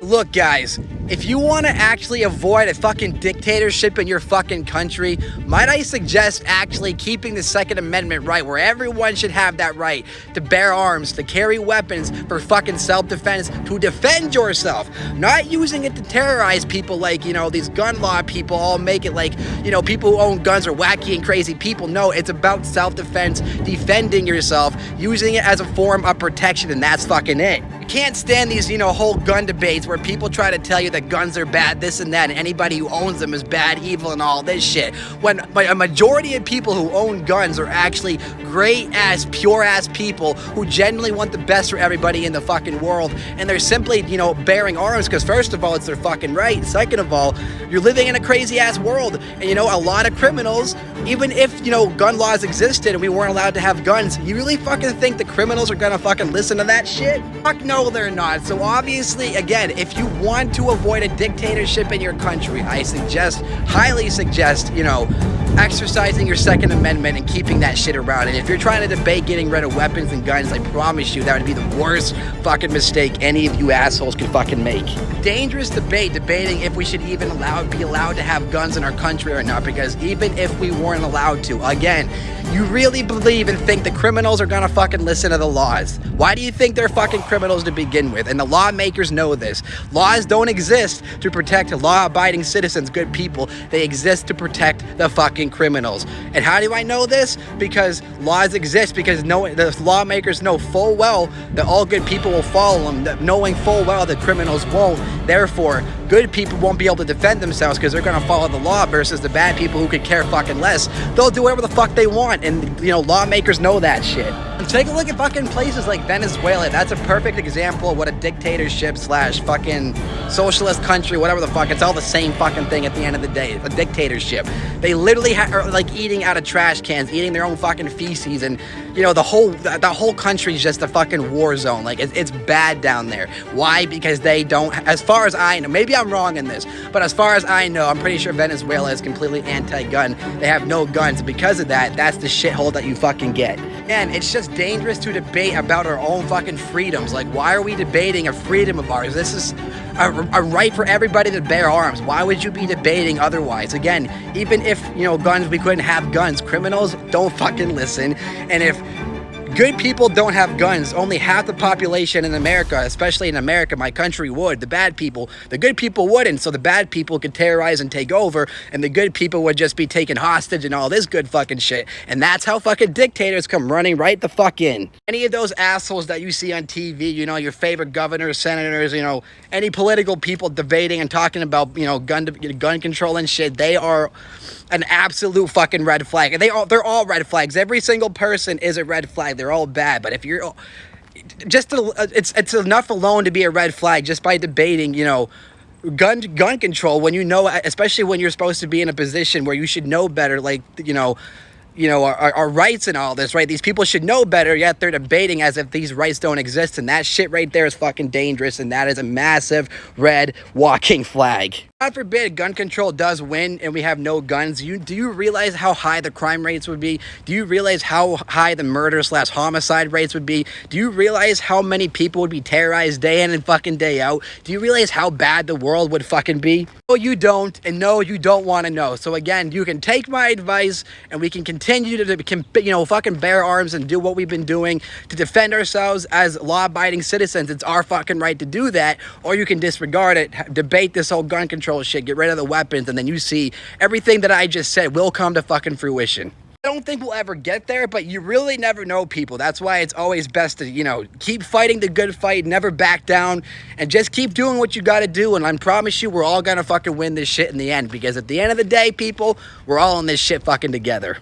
Look, guys, if you want to actually avoid a fucking dictatorship in your fucking country, might I suggest actually keeping the Second Amendment right, where everyone should have that right to bear arms, to carry weapons for fucking self-defense, to defend yourself, not using it to terrorize people like, these gun law people all make it like, people who own guns are wacky and crazy people. No, it's about self-defense, defending yourself, using it as a form of protection, and that's fucking it. You can't stand these, whole gun debates where people try to tell you that guns are bad, this and that, and anybody who owns them is bad, evil, and all this shit. When a majority of people who own guns are actually great-ass, pure-ass people who genuinely want the best for everybody in the fucking world, and they're simply, bearing arms because, first of all, it's their fucking right. Second of all, you're living in a crazy-ass world, and, a lot of criminals, even if, gun laws existed and we weren't allowed to have guns, you really fucking think the criminals are gonna fucking listen to that shit? Fuck no, they're not. So obviously, again, if you want to avoid a dictatorship in your country, I highly suggest, exercising your Second Amendment and keeping that shit around. And if you're trying to debate getting rid of weapons and guns, I promise you that would be the worst fucking mistake any of you assholes could fucking make. Dangerous debating if we should even be allowed to have guns in our country or not, because even if we weren't allowed to, again, you really believe and think the criminals are gonna fucking listen to the laws. Why do you think they're fucking criminals to begin with? And the lawmakers know this. Laws don't exist to protect law-abiding citizens, good people. They exist to protect the fucking criminals. And how do I know this? Because laws exist, because the lawmakers know full well that all good people will follow them, knowing full well that criminals won't. Therefore, good people won't be able to defend themselves because they're gonna follow the law, versus the bad people who could care fucking less. They'll do whatever the fuck they want, and lawmakers know that shit. And take a look at fucking places like Venezuela. That's a perfect example of what a dictatorship / fucking socialist country, whatever the fuck, it's all the same fucking thing at the end of the day. A dictatorship. They literally are like eating out of trash cans, eating their own fucking feces, and the whole country's just a fucking war zone. Like it's bad down there. Why? Because they don't, as far as I know, maybe I'm wrong in this, but as far as I know, I'm pretty sure Venezuela is completely anti-gun. They have no guns. Because of that, that's the shithole that you fucking get. And it's just dangerous to debate about our own fucking freedoms. Like, why are we debating a freedom of ours? This is a right for everybody to bear arms. Why would you be debating otherwise? Again, even if, guns, we couldn't have guns, criminals don't fucking listen. And if good people don't have guns, only half the population in America, especially in America, my country, would. The good people wouldn't, so the bad people could terrorize and take over, and the good people would just be taken hostage and all this good fucking shit. And that's how fucking dictators come running right the fuck in. Any of those assholes that you see on TV, your favorite governors, senators, any political people debating and talking about, gun control and shit, they are an absolute fucking red flag. And they're all red flags. Every single person is a red flag. They're all bad. But if you're it's enough alone to be a red flag just by debating, gun control, when especially when you're supposed to be in a position where you should know better, like, our rights and all this, right? These people should know better, yet they're debating as if these rights don't exist, and that shit right there is fucking dangerous, and that is a massive red walking flag. God forbid gun control does win and we have no guns. Do you realize how high the crime rates would be? Do you realize how high the murder / homicide rates would be? Do you realize how many people would be terrorized day in and fucking day out? Do you realize how bad the world would fucking be? No, you don't, and no, you don't want to know. So again, you can take my advice and we can continue to fucking bear arms and do what we've been doing to defend ourselves as law-abiding citizens. It's our fucking right to do that, or you can disregard it, debate this whole gun control shit, get rid of the weapons, and then you see everything that I just said will come to fucking fruition. I don't think we'll ever get there, but you really never know, people. That's why it's always best to, keep fighting the good fight, never back down, and just keep doing what you gotta do, and I promise you we're all gonna fucking win this shit in the end, because at the end of the day, people, we're all in this shit fucking together.